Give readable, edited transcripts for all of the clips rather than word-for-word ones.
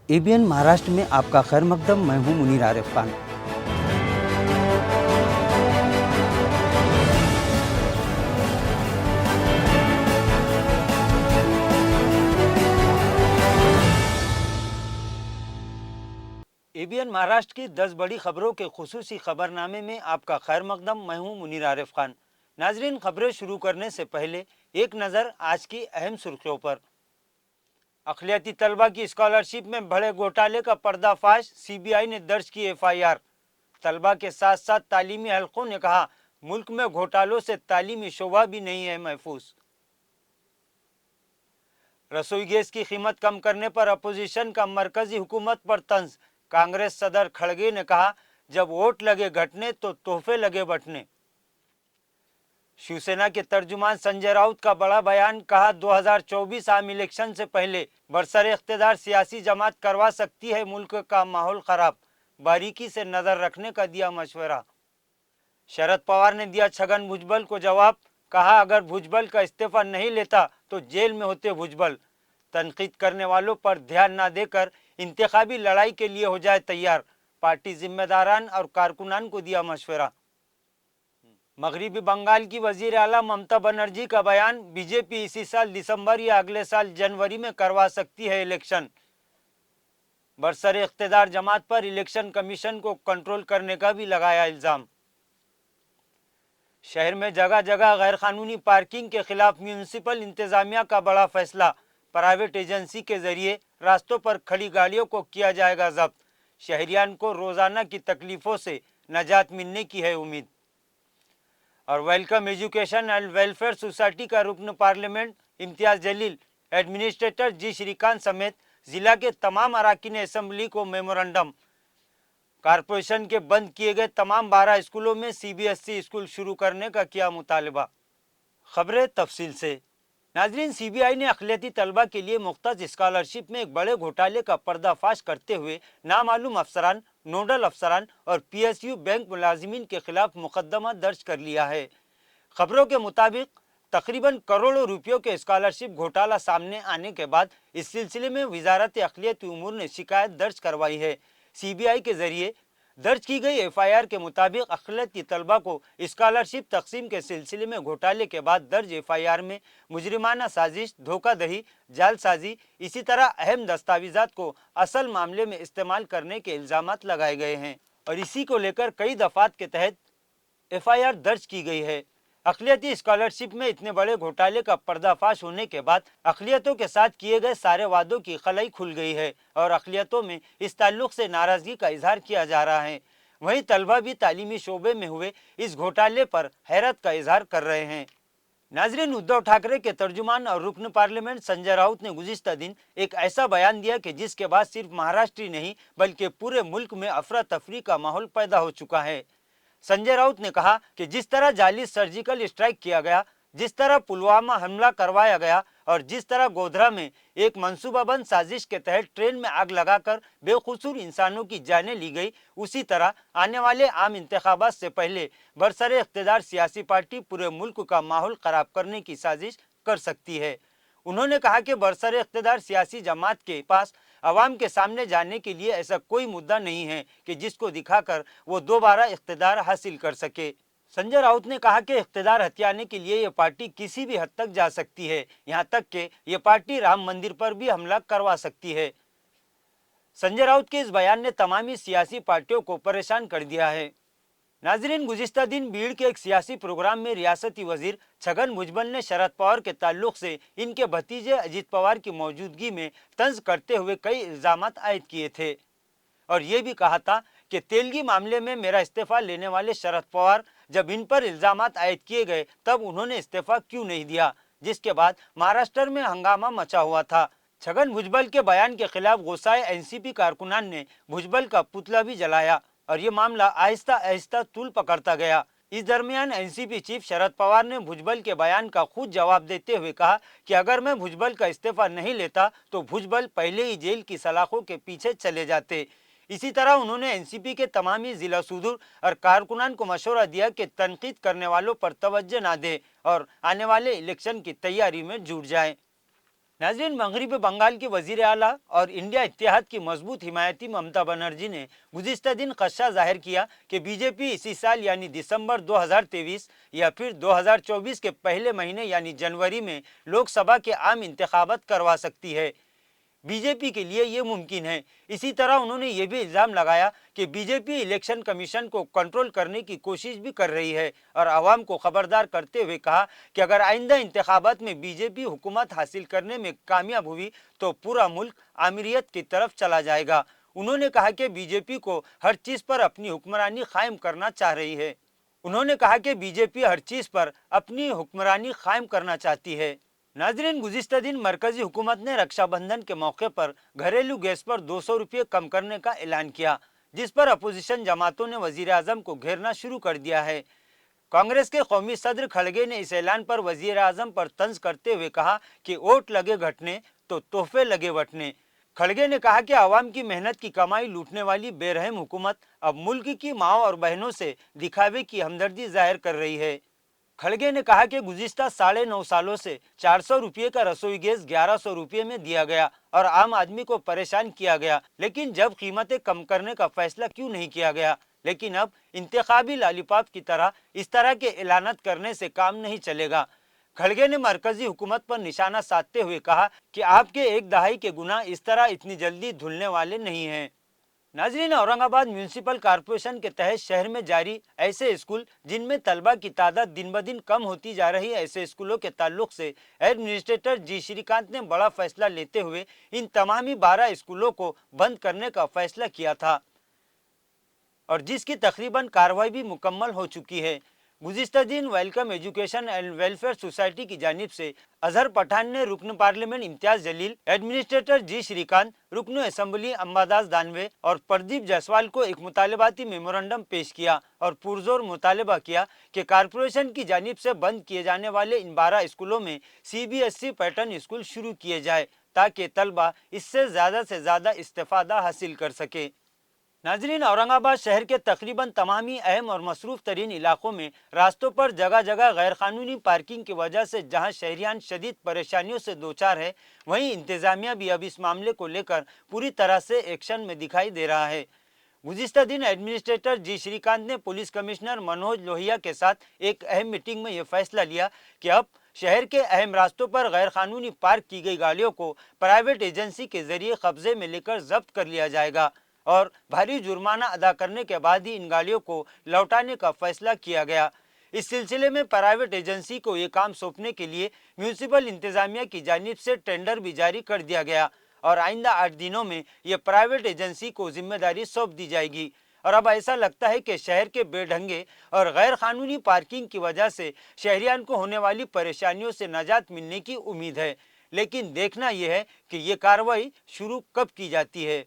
ABN Maharashtra में आपका खैर मकदम। मैं हूं मुनीर आरिफ खान। एबीएन महाराष्ट्र की 10 बड़ी खबरों के खुसूसी खबरनामे में आपका खैर मकदम। मैं हूं मुनीर आरिफ खान। नाजरीन, खबरें शुरू करने से पहले एक नज़र आज की अहम सुर्खियों पर। अखिलियाती तलबा की स्कॉलरशिप में बड़े घोटाले का पर्दाफाश, सीबीआई ने दर्ज की एफआईआर। तलबा के साथ साथ तालीमी हलकों ने कहा, मुल्क में घोटालों से तालीमी शोबा भी नहीं है महफूज। रसोई गैस की कीमत कम करने पर अपोजिशन का मरकजी हुकूमत पर तंज। कांग्रेस सदर खड़गे ने कहा, जब वोट लगे घटने तो तोहफे लगे बंटने। शिवसेना के तर्जुमान संजय राउत का बड़ा बयान, कहा 2024 आम इलेक्शन से पहले बरसर इख्तिदार सियासी जमात करवा सकती है मुल्क का माहौल खराब, बारीकी से नजर रखने का दिया मशवरा। शरद पवार ने दिया छगन भुजबल को जवाब, कहा अगर भुजबल का इस्तीफा नहीं लेता तो जेल में होते भुजबल। तनकीद करने वालों पर ध्यान ना देकर इंतखाबी लड़ाई के लिए हो जाए तैयार, पार्टी जिम्मेदारान और कारकुनान को दिया मशवरा। मगरबी बंगाल की वजीर आला ममता बनर्जी का बयान, बीजेपी इसी साल दिसंबर या अगले साल जनवरी में करवा सकती है इलेक्शन। बरसर इख्तिदार जमात पर इलेक्शन कमीशन को कंट्रोल करने का भी लगाया इल्जाम। शहर में जगह जगह गैर कानूनी पार्किंग के खिलाफ म्यूनिसिपल इंतजामिया का बड़ा फैसला। प्राइवेट एजेंसी के जरिए रास्तों पर खड़ी गाड़ियों को किया जाएगा जब्त। शहरियान को रोजाना की तकलीफों से नजात मिलने की है उम्मीद। और welcome education and welfare society का रुकन पार्लियामेंट इम्तियाज जलील, एडमिनिस्ट्रेटर जी श्रीकांत समेत जिला के तमाम अराकीन असेंबली को मेमोरेंडम। कारपोरेशन के बंद किए गए तमाम 12 स्कूलों में सीबीएसई स्कूल शुरू करने का किया मुतालबा। खबरें तफसील से। नाजरीन, सीबीआई ने अखिलियाती तलबा के लिए मुख्तस स्कॉलरशिप में एक बड़े घोटाले का पर्दाफाश करते हुए नामालूम अफसरान, नोडल अफसरान और पीएसयू बैंक मुलाजिमीन के खिलाफ मुकदमा दर्ज कर लिया है। खबरों के मुताबिक तकरीबन करोड़ों रुपयों के स्कॉलरशिप घोटाला सामने आने के बाद इस सिलसिले में वजारत अखिलियाती उमूर ने शिकायत दर्ज करवाई है। सीबीआई के जरिए दर्ज की गई एफआईआर के मुताबिक अखिलियाती तलबा को स्कॉलरशिप तकसीम के सिलसिले में घोटाले के बाद दर्ज एफआईआर में मुजरिमाना साजिश, धोखाधड़ी, जालसाजी, इसी तरह अहम दस्तावेजात को असल मामले में इस्तेमाल करने के इल्जामात लगाए गए हैं और इसी को लेकर कई दफात के तहत एफआईआर दर्ज की गई है। अखिलियती स्कॉलरशिप में इतने बड़े घोटाले का पर्दाफाश होने के बाद अखिलियतों के साथ किए गए सारे वादों की खलाई खुल गई है और अखिलियतों में इस ताल्लुक से नाराजगी का इजहार किया जा रहा है। वहीं तलबा भी तालीमी शोबे में हुए इस घोटाले पर हैरत का इजहार कर रहे हैं। नाजरीन, उद्धव ठाकरे के तर्जुमान और रुकन पार्लियामेंट संजय राउत ने गुज़िश्ता दिन एक ऐसा बयान दिया कि जिसके बाद सिर्फ महाराष्ट्र ही नहीं बल्कि पूरे मुल्क में अफरा तफरी का माहौल पैदा हो चुका है। संजय राउत ने कहा कि जिस तरह जाली सर्जिकल स्ट्राइक किया गया, जिस तरह पुलवामा हमला करवाया गया और जिस तरह गोधरा में एक मंसूबाबंद साजिश के तहत ट्रेन में आग लगाकर बेकसूर इंसानों की जानें ली गई, उसी तरह आने वाले आम इंतखाबात से पहले बरसरे इख्तिदार सियासी पार्टी पूरे मुल्क का माहौल खराब करने की साजिश कर सकती है। उन्होंने कहा कि बरसरे इख्तिदार सियासी जमात के पास अवाम के सामने जाने के लिए ऐसा कोई मुद्दा नहीं है कि जिसको दिखाकर वो दोबारा इख्तिदार हासिल कर सके। संजय राउत ने कहा कि इख्तिदार हथियाने के लिए ये पार्टी किसी भी हद तक जा सकती है, यहाँ तक कि ये पार्टी राम मंदिर पर भी हमला करवा सकती है। संजय राउत के इस बयान ने तमामी सियासी पार्टियों को परेशान कर दिया है। नाजरीन, गुज़िश्ता दिन भीड़ के एक सियासी प्रोग्राम में रियासती वजीर छगन भुजबल ने शरद पवार के ताल्लुक से इनके भतीजे अजीत पवार की मौजूदगी में तंज करते हुए कई इल्जामात आयद किए थे और ये भी कहा था कि तेलगी मामले में मेरा इस्तीफा लेने वाले शरद पवार जब इन पर इल्जामात आयद किए गए तब उन्होंने इस्तीफा क्यों नहीं दिया, जिसके बाद महाराष्ट्र में हंगामा मचा हुआ था। छगन भुजबल के बयान के खिलाफ गुस्साए एनसीपी कारकुनान ने भुजबल का पुतला भी जलाया और ये मामला आहिस्ता आहिस्ता तूल पकड़ता गया। इस दरमियान एनसीपी चीफ शरद पवार ने भुजबल के बयान का खुद जवाब देते हुए कहा कि अगर मैं भुजबल का इस्तीफा नहीं लेता तो भुजबल पहले ही जेल की सलाखों के पीछे चले जाते। इसी तरह उन्होंने एनसीपी के तमामी जिला सुदूर और कारकुनान को मशवरा दिया कि तनकीद करने वालों पर तवज्जो ना दे और आने वाले इलेक्शन की तैयारी में जुट जाए। नाज़रीन, मगरबी बंगाल की वज़ीर आला और इंडिया इत्तेहाद की मजबूत हिमायती ममता बनर्जी ने गुज़िश्ता दिन ख़दशा जाहिर किया कि बीजेपी इसी साल यानी दिसंबर 2023 या फिर 2024 के पहले महीने यानी जनवरी में लोकसभा के आम इंतखाबात करवा सकती है। बीजेपी के लिए ये मुमकिन है। इसी तरह उन्होंने ये भी इल्ज़ाम लगाया कि बीजेपी इलेक्शन कमीशन को कंट्रोल करने की कोशिश भी कर रही है और आवाम को खबरदार करते हुए कहा कि अगर आइंदा इंतखाबात में बीजेपी हुकूमत हासिल करने में कामयाब हुई तो पूरा मुल्क आमिरियत की तरफ चला जाएगा। उन्होंने कहा कि बीजेपी को हर चीज़ पर अपनी हुक्मरानी कायम करना चाह रही है। उन्होंने कहा कि बीजेपी हर चीज़ पर अपनी हुक्मरानी कायम करना चाहती है। नाजरीन, गुज़िश्ता दिन मरकजी हुकूमत ने रक्षाबंधन के मौके पर घरेलू गैस पर 200 रुपये कम करने का ऐलान किया, जिस पर अपोजिशन जमातों ने वजीर आजम को घेरना शुरू कर दिया है। कांग्रेस के कौमी सदर खड़गे ने इस ऐलान पर वजीर आजम पर तंज करते हुए कहा कि वोट लगे घटने तो तोहफे लगे बटने। खड़गे ने कहा कि आवाम की मेहनत की कमाई लूटने वाली बेरहम हुकूमत अब मुल्क की माओ और बहनों से दिखावे की हमदर्दी जाहिर कर रही है। खड़गे ने कहा कि गुज़िश्ता 9.5 सालों से 400 रुपये का रसोई गैस 1100 रुपये में दिया गया और आम आदमी को परेशान किया गया, लेकिन जब कीमतें कम करने का फैसला क्यों नहीं किया गया। लेकिन अब इंतखाबी लालीपाप की तरह इस तरह के ऐलानात करने से काम नहीं चलेगा। खड़गे ने मरकजी हुकूमत पर निशाना साधते हुए कहा कि आपके एक दहाई के गुनाह इस तरह इतनी जल्दी धुलने वाले नहीं हैं। नाजरीन, औरंगाबाद म्यूनसिपल कॉरपोरेशन के तहत शहर में जारी ऐसे स्कूल जिनमें तलबा की तादाद दिन ब दिन कम होती जा रही है, ऐसे स्कूलों के ताल्लुक से एडमिनिस्ट्रेटर जी श्रीकांत ने बड़ा फैसला लेते हुए इन तमामी 12 स्कूलों को बंद करने का फैसला किया था और जिसकी तकरीबन कार्रवाई भी मुकम्मल हो चुकी है। गुज़िश्ता दिन welcome education and welfare society की जानिब से अजहर पठान ने रुकन पार्लियामेंट इम्तियाज जलील, एडमिनिस्ट्रेटर जी श्रीकांत, रुकन असम्बली अंबादास दानवे और प्रदीप जायसवाल को एक मुतालबाती मेमोरेंडम पेश किया और पुरजोर मुतालबा किया कि कारपोरेशन की जानिब से बंद किए जाने वाले इन 12 स्कूलों में CBSE पैटर्न स्कूल शुरू किए जाए ताकि तलबा इससे ज़्यादा इस्तेफादा हासिल कर सके। नाजरीन, औरंगाबाद शहर के तकरीबन तमामी अहम और मसरूफ तरीन इलाकों में रास्तों पर जगह जगह गैर कानूनी पार्किंग की वजह से जहां शहरियान शदीद परेशानियों से दो चार है, वहीं इंतजामिया भी अब इस मामले को लेकर पूरी तरह से एक्शन में दिखाई दे रहा है। गुज़िश्ता दिन एडमिनिस्ट्रेटर जी श्रीकांत ने पुलिस कमिश्नर मनोज लोहिया के साथ एक अहम मीटिंग में यह फैसला लिया कि अब शहर के अहम रास्तों पर गैर कानूनी पार्क की गई गाड़ियों को प्राइवेट एजेंसी के जरिए कब्जे में लेकर जब्त कर लिया जाएगा और भारी जुर्माना अदा करने के बाद ही इन गाड़ियों को लौटाने का फैसला किया गया। इस सिलसिले में प्राइवेट एजेंसी को ये काम सौंपने के लिए म्यूनसिपल इंतजामिया की जानिब से टेंडर भी जारी कर दिया गया और आइंदा 8 दिनों में ये प्राइवेट एजेंसी को जिम्मेदारी सौंप दी जाएगी। और अब ऐसा लगता है कि शहर के बेढंगे और गैर कानूनी पार्किंग की वजह से शहरियान को होने वाली परेशानियों से निजात मिलने की उम्मीद है, लेकिन देखना यह है कि ये कार्रवाई शुरू कब की जाती है।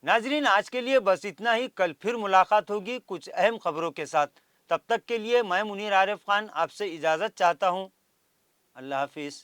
नाजरीन, आज के लिए बस इतना ही। कल फिर मुलाकात होगी कुछ अहम खबरों के साथ। तब तक के लिए मैं मुनीर आरिफ खान आपसे इजाज़त चाहता हूँ। अल्लाह हाफिज़।